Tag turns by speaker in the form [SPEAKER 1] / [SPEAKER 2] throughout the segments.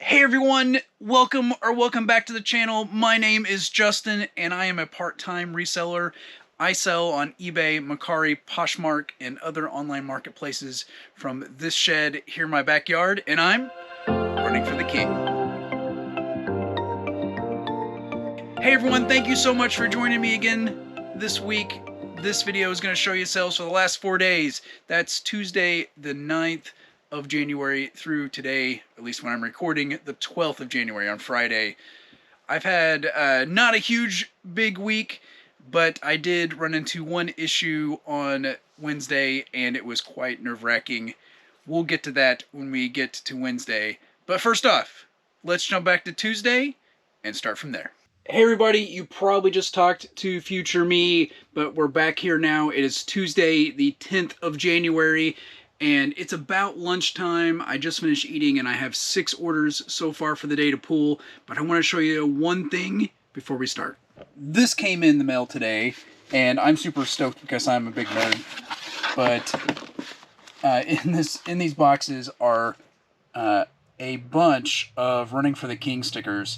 [SPEAKER 1] Hey everyone, welcome back to the channel. My name is Justin and I am a part-time reseller. I sell on eBay, Mercari, Poshmark, and other online marketplaces from this shed here in my backyard, and I'm running for the king. Hey everyone, thank you so much for joining me again this week. This video is going to show you sales for the last 4 days. That's Tuesday the 9th of January through today, at least when I'm recording, the 12th of January on Friday. I've had not a huge big week, but I did run into one issue on Wednesday and it was quite nerve-wracking. We'll get to that when we get to Wednesday. But first off, let's jump back to Tuesday and start from there. Hey everybody, you probably just talked to future me, but we're back here now. It is Tuesday the 10th of January. And it's about lunchtime. I just finished eating and I have 6 orders so far for the day to pull, but I want to show you one thing before we start. This came in the mail today and I'm super stoked because I'm a big nerd. But in these boxes are a bunch of Running for the King stickers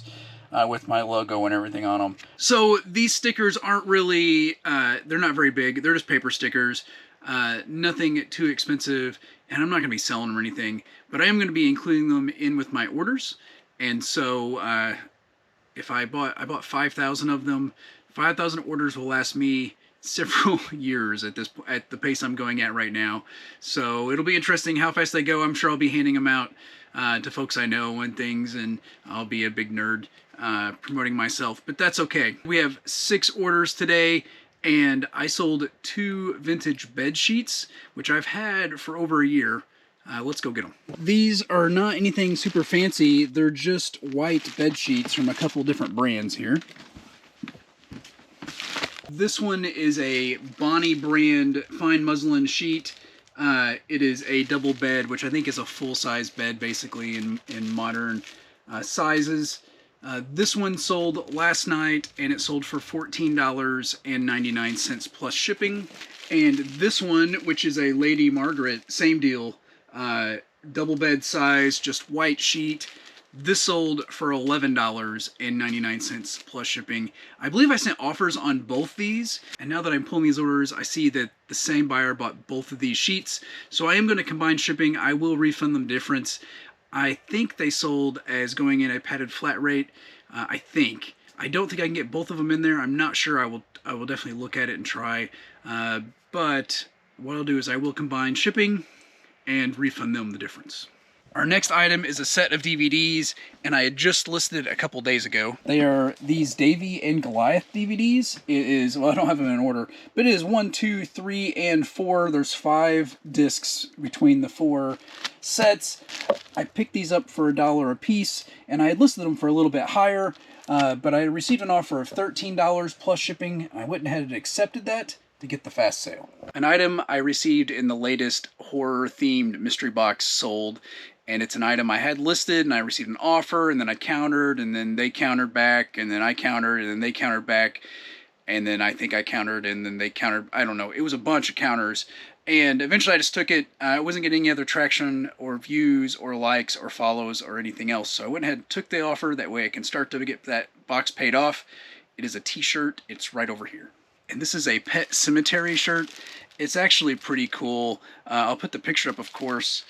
[SPEAKER 1] with my logo and everything on them. So these stickers aren't really, they're not very big. They're just paper stickers. Nothing too expensive, and I'm not going to be selling them or anything, but I am going to be including them in with my orders. And so if I bought 5,000 of them, 5,000 orders will last me several years at the pace I'm going at right now. So it'll be interesting how fast they go. I'm sure I'll be handing them out to folks I know and things, and I'll be a big nerd promoting myself, but that's okay. We have 6 orders today. And I sold 2 vintage bed sheets, which I've had for over a year. Let's go get them. These are not anything super fancy. They're just white bed sheets from a couple different brands here. This one is a Bonnie brand fine muslin sheet. It is a double bed, which I think is a full-size bed basically in modern sizes. This one sold last night and it sold for $14.99 plus shipping. And this one, which is a Lady Margaret, same deal, double bed size, just white sheet. This sold for $11.99 plus shipping. I believe I sent offers on both these, and now that I'm pulling these orders, I see that the same buyer bought both of these sheets. So I am going to combine shipping. I will refund them difference. I think they sold as going in a padded flat rate. I think. I don't think I can get both of them in there. I'm not sure. I will definitely look at it and try. But what I'll do is I will combine shipping and refund them the difference. Our next item is a set of DVDs, and I had just listed it a couple days ago. They are these Davy and Goliath DVDs. It is, well, I don't have them in order, but it is 1, 2, 3, and 4. There's 5 discs between the 4 sets. I picked these up for $1 a piece, and I had listed them for a little bit higher, but I received an offer of $13 plus shipping. I went ahead and accepted that to get the fast sale. An item I received in the latest horror-themed mystery box sold, and it's an item I had listed, and I received an offer, and then I countered, and then they countered back, and then I countered, and then they countered back, and then I think I countered, and then they countered. I don't know. It was a bunch of counters, and eventually I just took it. I wasn't getting any other traction or views or likes or follows or anything else, so I went ahead and took the offer. That way I can start to get that box paid off. It is a t-shirt. It's right over here. And this is a Pet Cemetery shirt. It's actually pretty cool. I'll put the picture up, of course,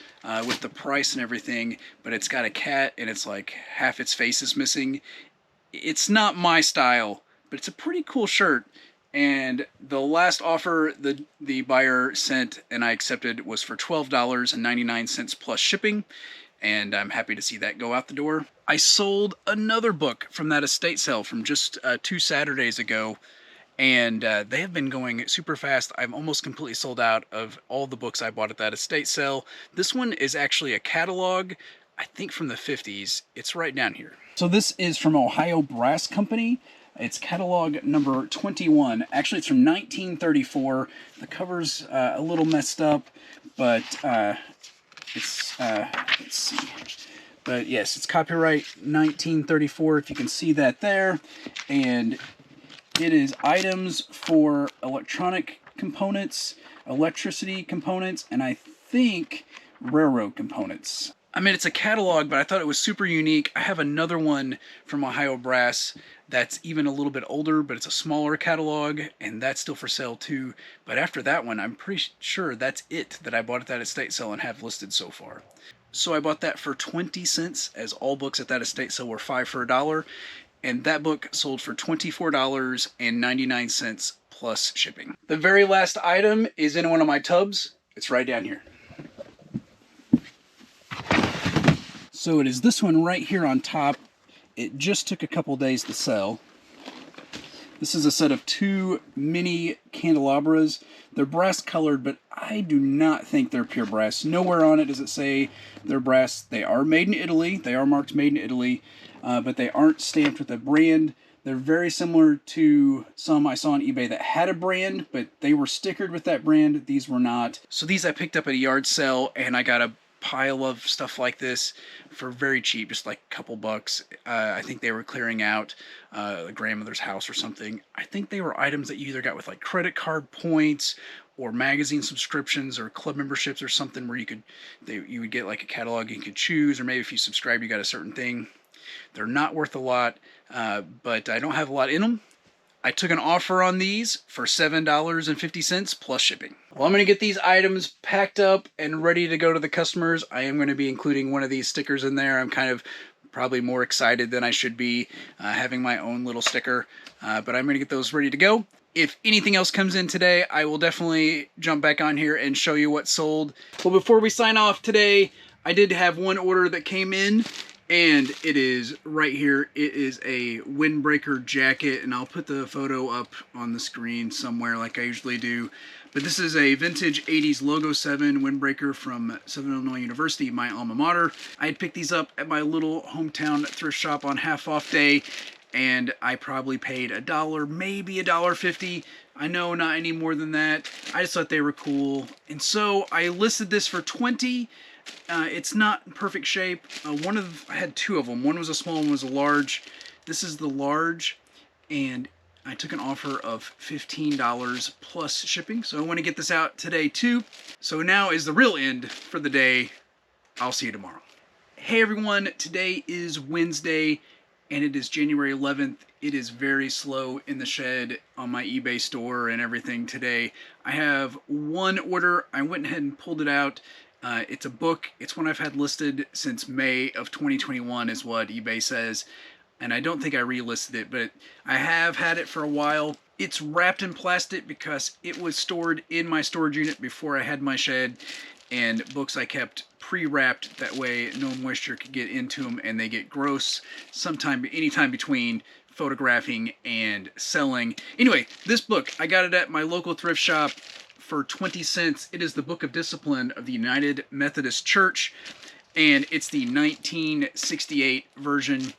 [SPEAKER 1] with the price and everything, but it's got a cat and it's like half its face is missing. It's not my style, but it's a pretty cool shirt. And the last offer the buyer sent and I accepted was for $12.99 plus shipping. And I'm happy to see that go out the door. I sold another book from that estate sale from just 2 Saturdays ago. And they have been going super fast. I'm almost completely sold out of all the books I bought at that estate sale. This one is actually a catalog, I think from the 50s. It's right down here. So this is from Ohio Brass Company. It's catalog number 21. Actually, it's from 1934. The cover's a little messed up, but it's, let's see. But yes, it's copyright 1934, if you can see that there. And it is items for electronic components, electricity components, and I think railroad components. I mean, it's a catalog, but I thought it was super unique. I have another one from Ohio Brass that's even a little bit older, but it's a smaller catalog, and that's still for sale too. But after that one, I'm pretty sure that's it that I bought at that estate sale and have listed so far. So I bought that for 20 cents, as all books at that estate sale were 5 for $1, and that book sold for $24.99 plus shipping. The very last item is in one of my tubs. It's right down here. So it is this one right here on top. It just took a couple days to sell. This is a set of 2 mini candelabras. They're brass colored, but I do not think they're pure brass. Nowhere on it does it say they're brass. They are made in Italy. They are marked made in Italy, but they aren't stamped with a brand. They're very similar to some I saw on eBay that had a brand, but they were stickered with that brand. These were not. So these I picked up at a yard sale, and I got a pile of stuff like this for very cheap, just like a couple bucks. I think they were clearing out a grandmother's house or something. I think they were items that you either got with like credit card points or magazine subscriptions or club memberships or something, where you would get like a catalog you could choose, or maybe if you subscribe you got a certain thing. They're not worth a lot, but I don't have a lot in them. I took an offer on these for $7.50 plus shipping. Well, I'm going to get these items packed up and ready to go to the customers. I am going to be including one of these stickers in there. I'm kind of probably more excited than I should be having my own little sticker, but I'm going to get those ready to go. If anything else comes in today, I will definitely jump back on here and show you what sold. Well, before we sign off today, I did have one order that came in, and it is right here. It is a windbreaker jacket, and I'll put the photo up on the screen somewhere like I usually do. But this is a vintage 80s Logo 7 windbreaker from Southern Illinois University, my alma mater. I had picked these up at my little hometown thrift shop on half off day, and I probably paid $1, maybe $1.50. I know, not any more than that. I just thought they were cool, and so I listed this for $20. It's not in perfect shape. I had 2 of them. One was a small, one was a large. This is the large, and I took an offer of $15 plus shipping. So I want to get this out today too. So now is the real end for the day. I'll see you tomorrow. Hey everyone, today is Wednesday, and it is January 11th. It is very slow in the shed on my eBay store and everything today. I have one order. I went ahead and pulled it out. It's a book. It's one I've had listed since May of 2021 is what eBay says. And I don't think I relisted it, but I have had it for a while. It's wrapped in plastic because it was stored in my storage unit before I had my shed. And books I kept pre-wrapped, that way no moisture could get into them and they get gross anytime between photographing and selling. Anyway, this book, I got it at my local thrift shop for 20 cents. It is the Book of Discipline of the United Methodist Church, and it's the 1968 version.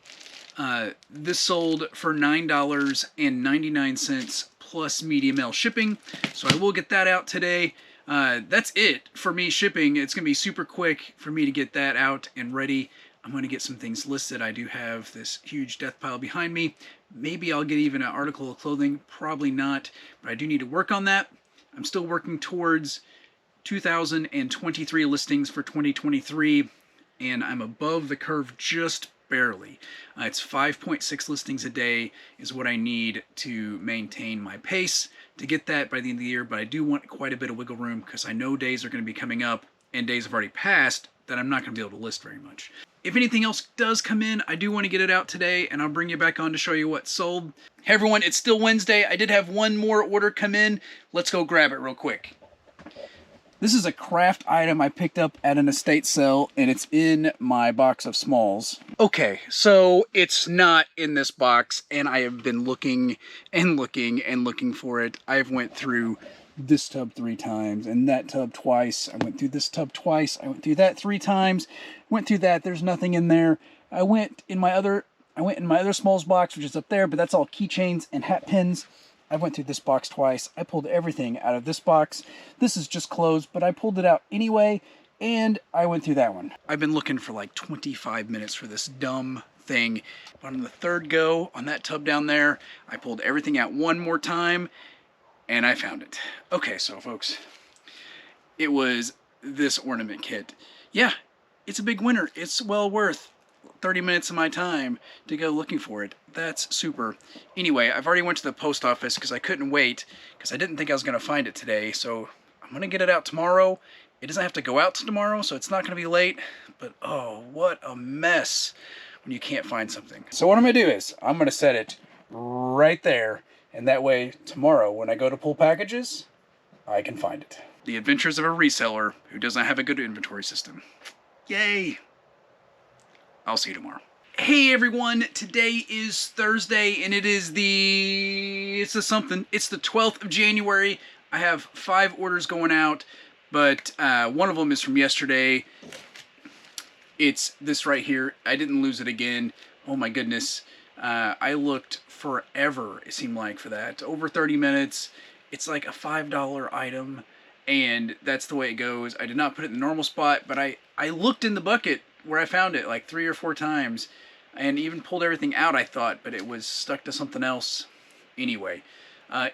[SPEAKER 1] This sold for $9.99 plus media mail shipping, so I will get that out today. That's it for me shipping. It's going to be super quick for me to get that out and ready. I'm going to get some things listed. I do have this huge death pile behind me. Maybe I'll get even an article of clothing. Probably not, but I do need to work on that. I'm still working towards 2,023 listings for 2023, and I'm above the curve just barely. It's 5.6 listings a day is what I need to maintain my pace to get that by the end of the year, but I do want quite a bit of wiggle room because I know days are going to be coming up and days have already passed that I'm not going to be able to list very much. If anything else does come in, I do want to get it out today, and I'll bring you back on to show you what sold. Hey everyone, it's still Wednesday. I did have one more order come in. Let's go grab it real quick. This is a craft item I picked up at an estate sale, and it's in my box of smalls. Okay, so it's not in this box, and I have been looking and looking and looking for it. I've went through this tub 3 times and that tub twice. I went through this tub twice. I went through that 3 times. Went through that. There's nothing in there. I went in my other smalls box, which is up there, but that's all keychains and hat pins. I went through this box twice. I pulled everything out of this box. This is just closed, but I pulled it out anyway, and I went through that one. I've been looking for like 25 minutes for this dumb thing, but on the 3rd go on that tub down there, I pulled everything out one more time, and I found it. Okay, so folks, it was this ornament kit. Yeah, it's a big winner. It's well worth 30 minutes of my time to go looking for it. That's super. Anyway, I've already went to the post office because I couldn't wait because I didn't think I was going to find it today. So I'm going to get it out tomorrow. It doesn't have to go out to tomorrow, so it's not going to be late. But oh, what a mess when you can't find something. So what I'm going to do is I'm going to set it right there. And that way tomorrow when I go to pull packages, I can find it. The adventures of a reseller who doesn't have a good inventory system. Yay! I'll see you tomorrow. Hey everyone, today is Thursday and it's the 12th of January. I have 5 orders going out, but one of them is from yesterday. It's this right here. I didn't lose it again. Oh my goodness. I looked forever, it seemed like, for that. Over 30 minutes. It's like a $5 item, and that's the way it goes. I did not put it in the normal spot, but I looked in the bucket where I found it like 3 or 4 times, and even pulled everything out, I thought, but it was stuck to something else. Anyway,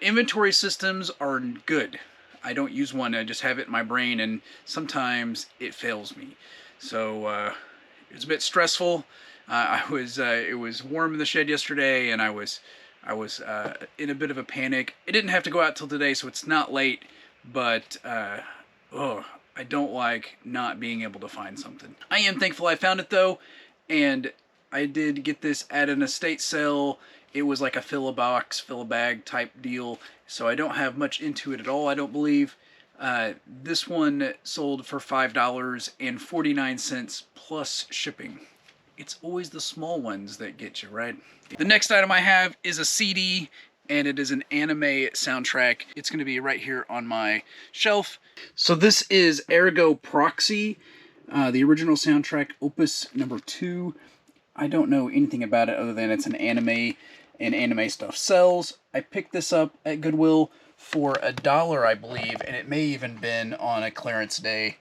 [SPEAKER 1] inventory systems are good. I don't use one, I just have it in my brain, and sometimes it fails me. So it's a bit stressful. It was warm in the shed yesterday, and I was in a bit of a panic. It didn't have to go out till today, so it's not late, but I don't like not being able to find something. I am thankful I found it though, and I did get this at an estate sale. It was like a fill a bag type deal, so I don't have much into it at all, I don't believe. This one sold for $5.49 plus shipping. It's always the small ones that get you, right? The next item I have is a CD, and it is an anime soundtrack. It's going to be right here on my shelf. So this is Ergo Proxy, the original soundtrack, opus number 2. I don't know anything about it other than it's an anime, and anime stuff sells. I picked this up at Goodwill for $1, I believe, and it may even been on a clearance day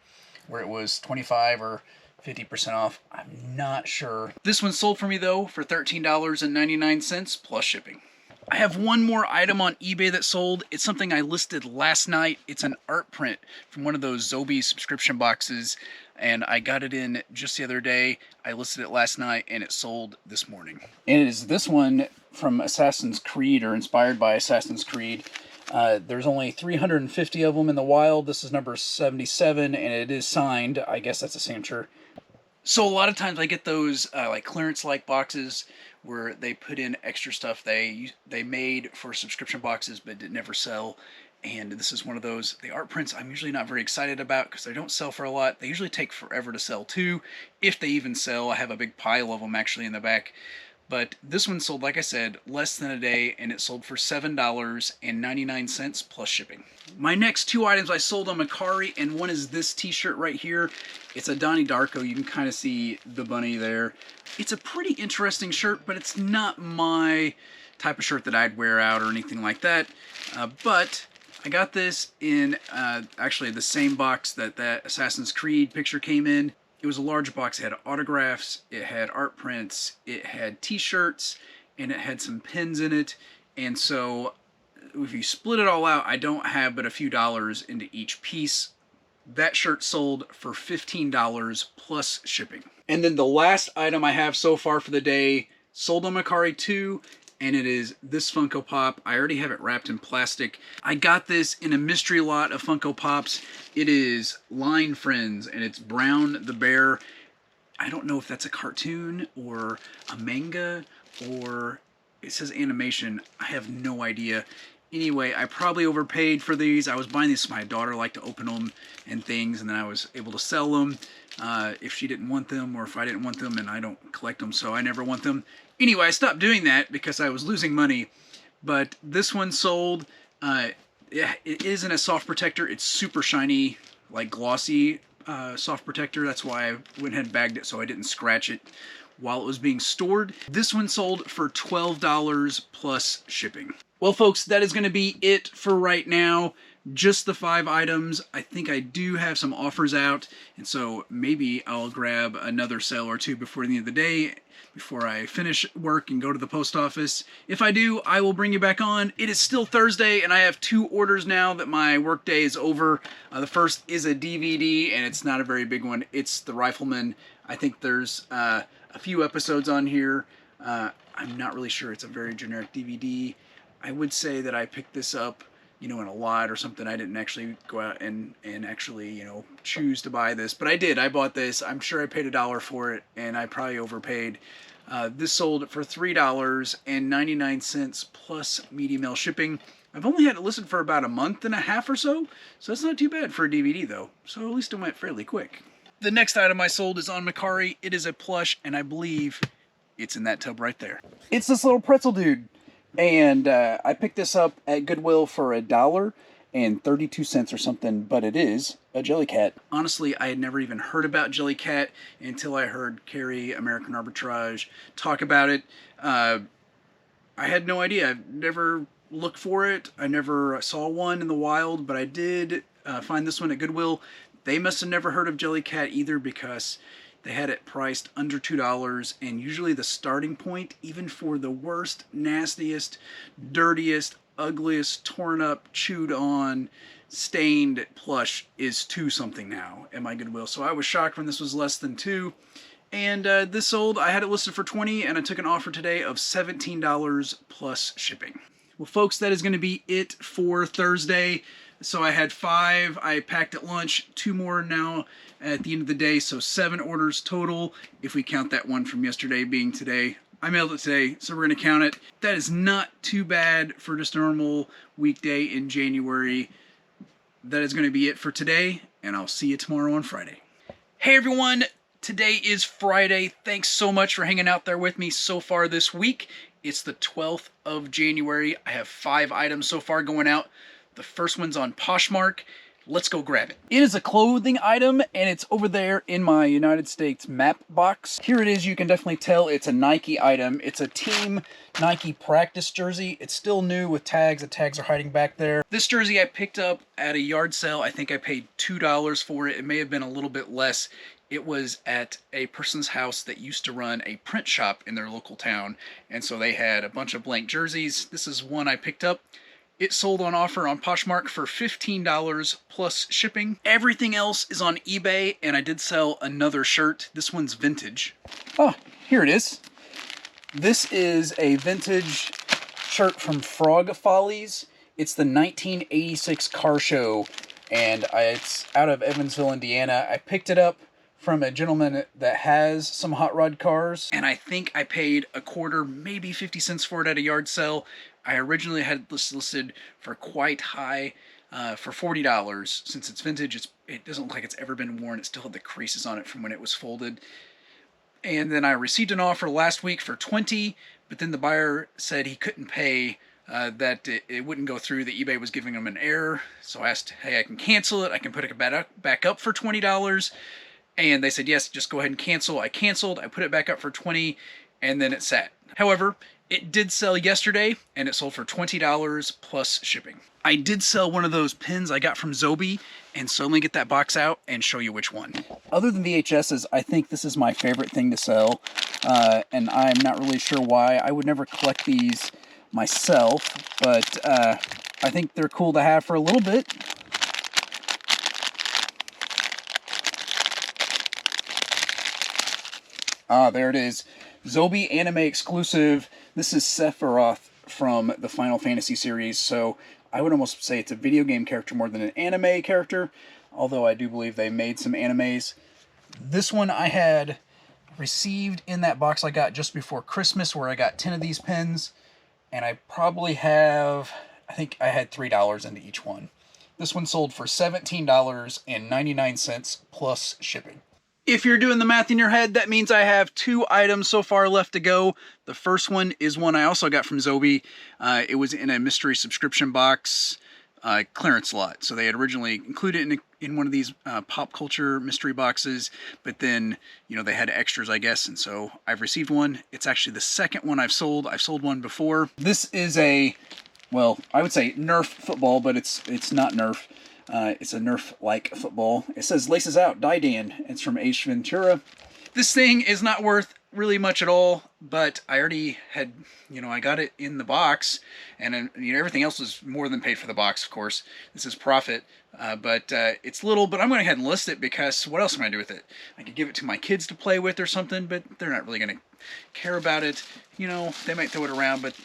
[SPEAKER 1] where it was 25 or 50% off. I'm not sure. This one sold for me though for $13.99 plus shipping. I have one more item on eBay that sold. It's something I listed last night. It's an art print from one of those Zobi subscription boxes, and I got it in just the other day. I listed it last night and it sold this morning. And it is this one from Assassin's Creed, or inspired by Assassin's Creed. There's only 350 of them in the wild. This is number 77, and it is signed. I guess that's a signature. So a lot of times I get those like clearance-like boxes where they put in extra stuff they made for subscription boxes but did never sell. And this is one of those. The art prints I'm usually not very excited about because they don't sell for a lot. They usually take forever to sell too, if they even sell. I have a big pile of them actually in the back. But this one sold, like I said, less than a day, and it sold for $7.99 plus shipping. My next 2 items I sold on Mercari, and one is this t-shirt right here. It's a Donnie Darko. You can kind of see the bunny there. It's a pretty interesting shirt, but it's not my type of shirt that I'd wear out or anything like that. But I got this in actually the same box that Assassin's Creed picture came in. It was a large box. It had autographs, it had art prints, it had t-shirts, and it had some pins in it. And so if you split it all out, I don't have but a few dollars into each piece. That shirt sold for $15 plus shipping. And then the last item I have so far for the day sold on Mercari too, and it is this Funko Pop. I already have it wrapped in plastic. I got this in a mystery lot of Funko Pops. It is Line Friends, and it's Brown the Bear. I don't know if that's a cartoon or a manga, or it says animation. I have no idea. Anyway, I probably overpaid for these. I was buying these so my daughter liked to open them and things, and then I was able to sell them if she didn't want them, or if I didn't want them, and I don't collect them, so I never want them. Anyway, I stopped doing that because I was losing money, but this one sold. It is in a soft protector. It's super shiny, like glossy soft protector. That's why I went ahead and bagged it so I didn't scratch it while it was being stored. This one sold for $12 plus shipping. Well, folks, that is going to be it for right now. just the 5 items. I think I do have some offers out, and so maybe I'll grab another sale or two before the end of the day, before I finish work and go to the post office. If I do, I will bring you back on. It is still Thursday, and I have 2 orders now that my work day is over. The first is a DVD, and it's not a very big one. It's The Rifleman. I think there's a few episodes on here. I'm not really sure. It's a very generic DVD. I would say that I picked this up, you know, in a lot or something. I didn't actually go out and actually, you know, choose to buy this, but I did. I bought this. I'm sure I paid $1 for it, and I probably overpaid. This sold for $3.99 plus media mail shipping. I've only had it listed for about a month and a half or so that's not too bad for a DVD though. So at least it went fairly quick. The next item I sold is on Macari. It is a plush, and I believe it's in that tub right there. It's this little pretzel dude. And I picked this up at Goodwill for $1.32 or something, but it is a Jellycat. Honestly, I had never even heard about Jellycat until I heard Carrie, American Arbitrage, talk about it. I had no idea. I've never looked for it. I never saw one in the wild, but I did find this one at Goodwill. They must have never heard of Jellycat either, because they had it priced under $2, and usually the starting point, even for the worst, nastiest, dirtiest, ugliest, torn up, chewed on, stained plush is $2 something now at my Goodwill. So I was shocked when this was less than $2. And this sold, I had it listed for $20, and I took an offer today of $17 plus shipping. Well, folks, that is going to be it for Thursday. So I had 5, I packed at lunch, 2 more now at the end of the day, so 7 orders total, if we count that one from yesterday being today. I mailed it today, so we're going to count it. That is not too bad for just a normal weekday in January. That is going to be it for today, and I'll see you tomorrow on Friday. Hey everyone, today is Friday. Thanks so much for hanging out there with me so far this week. It's the 12th of January. I have 5 items so far going out. The first one's on Poshmark. Let's go grab it. It is a clothing item, and it's over there in my United States map box. Here it is. You can definitely tell it's a Nike item. It's a Team Nike practice jersey. It's still new with tags. The tags are hiding back there. This jersey I picked up at a yard sale. I think I paid $2 for it. It may have been a little bit less. It was at a person's house that used to run a print shop in their local town, and so they had a bunch of blank jerseys. This is one I picked up. It sold on offer on Poshmark for $15 plus shipping. Everything else is on eBay, and I did sell another shirt. This one's vintage. Oh, here it is. This is a vintage shirt from Frog Follies. It's the 1986 car show, and it's out of Evansville, Indiana. I picked it up from a gentleman that has some hot rod cars, and I think I paid a quarter, maybe 50 cents for it at a yard sale. I originally had this listed for quite high, for $40. Since it's vintage, it doesn't look like it's ever been worn. It still had the creases on it from when it was folded. And then I received an offer last week for $20, but then the buyer said he couldn't pay, that it wouldn't go through, that eBay was giving him an error. So I asked, hey, I can cancel it. I can put it back up for $20. And they said, yes, just go ahead and cancel. I canceled. I put it back up for $20, and then it sat. However, it did sell yesterday, and it sold for $20 plus shipping. I did sell one of those pins I got from Zobi, and so let me get that box out and show you which one. Other than VHSs, I think this is my favorite thing to sell, and I'm not really sure why. I would never collect these myself, but I think they're cool to have for a little bit. Ah, there it is. Zobi anime exclusive. This is Sephiroth from the Final Fantasy series, so I would almost say it's a video game character more than an anime character, although I do believe they made some animes. This one I had received in that box I got just before Christmas, where I got 10 of these pins, and I probably have, I think I had $3 into each one. This one sold for $17.99 plus shipping. If you're doing the math in your head, that means I have 2 items so far left to go. The first one is one I also got from Zobi. It was in a mystery subscription box clearance lot. So they had originally included it in one of these pop culture mystery boxes, but then, you know, they had extras, I guess, and so I've received one. It's actually the second one I've sold. I've sold one before. This is a well, I would say Nerf football, but it's not Nerf. It's a Nerf-like football. It says Laces Out, Didan. It's from Ace Ventura. This thing is not worth really much at all, but I already had, I got it in the box, and everything else was more than paid for the box, of course. This is profit, but it's little, but I'm going to go ahead and list it because what else am I going to do with it? I could give it to my kids to play with or something, but they're not really going to care about it. They might throw it around, but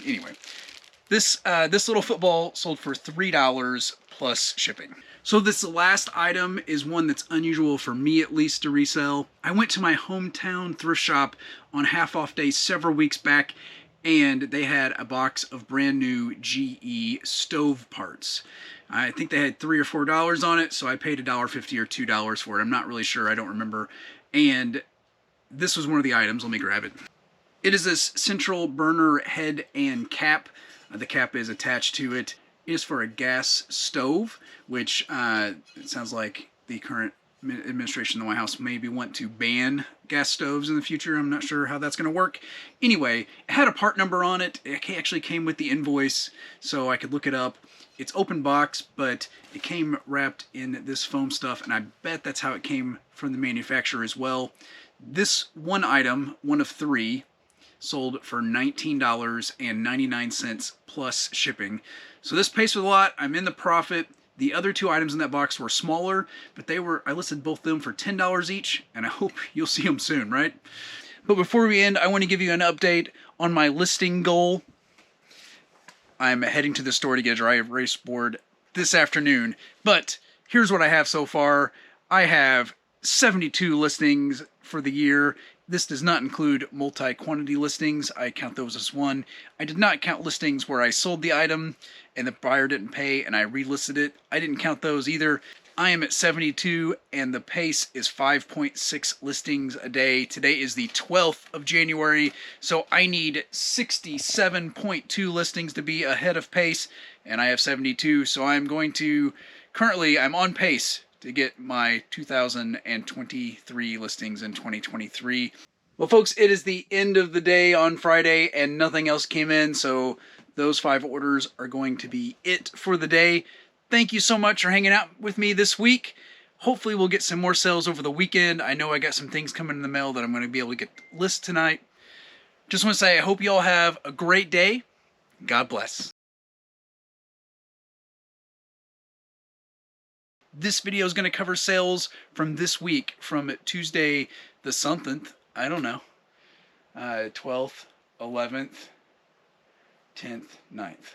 [SPEAKER 1] anyway. This little football sold for $3 plus shipping. So this last item is one that's unusual for me, at least, to resell. I went to my hometown thrift shop on half-off day several weeks back, and they had a box of brand new GE stove parts. I think they had $3 or $4 on it, so I paid $1.50 or $2 for it. I'm not really sure, I don't remember. And this was one of the items. Let me grab it. It is this central burner head and cap. The cap is attached to it. It is for a gas stove, which it sounds like the current administration in the White House maybe want to ban gas stoves in the future. I'm not sure how that's going to work. Anyway, it had a part number on it. It actually came with the invoice, so I could look it up. It's open box, but it came wrapped in this foam stuff, and I bet that's how it came from the manufacturer as well. This one item, one of three, sold for $19.99 plus shipping. So this pays for the lot. I'm in the profit. The other two items in that box were smaller, but I listed both of them for $10 each, and I hope you'll see them soon, right? But before we end, I want to give you an update on my listing goal. I'm heading to the store to get a dry erase board this afternoon, but here's what I have so far. I have 72 listings for the year. This does not include multi-quantity listings. I count those as one. I did not count listings where I sold the item and the buyer didn't pay and I relisted it. I didn't count those either. I am at 72 and the pace is 5.6 listings a day. Today is the 12th of January, so I need 67.2 listings to be ahead of pace, and I have 72, so currently I'm on pace to get my 2023 listings in 2023. Well, folks, it is the end of the day on Friday and nothing else came in, so those 5 orders are going to be it for the day. Thank you so much for hanging out with me this week. Hopefully we'll get some more sales over the weekend. I know I got some things coming in the mail that I'm going to be able to get list tonight. Just want to say I hope you all have a great day. God bless. This video is going to cover sales from this week, from Tuesday the something, I don't know, 12th, 11th, 10th, 9th.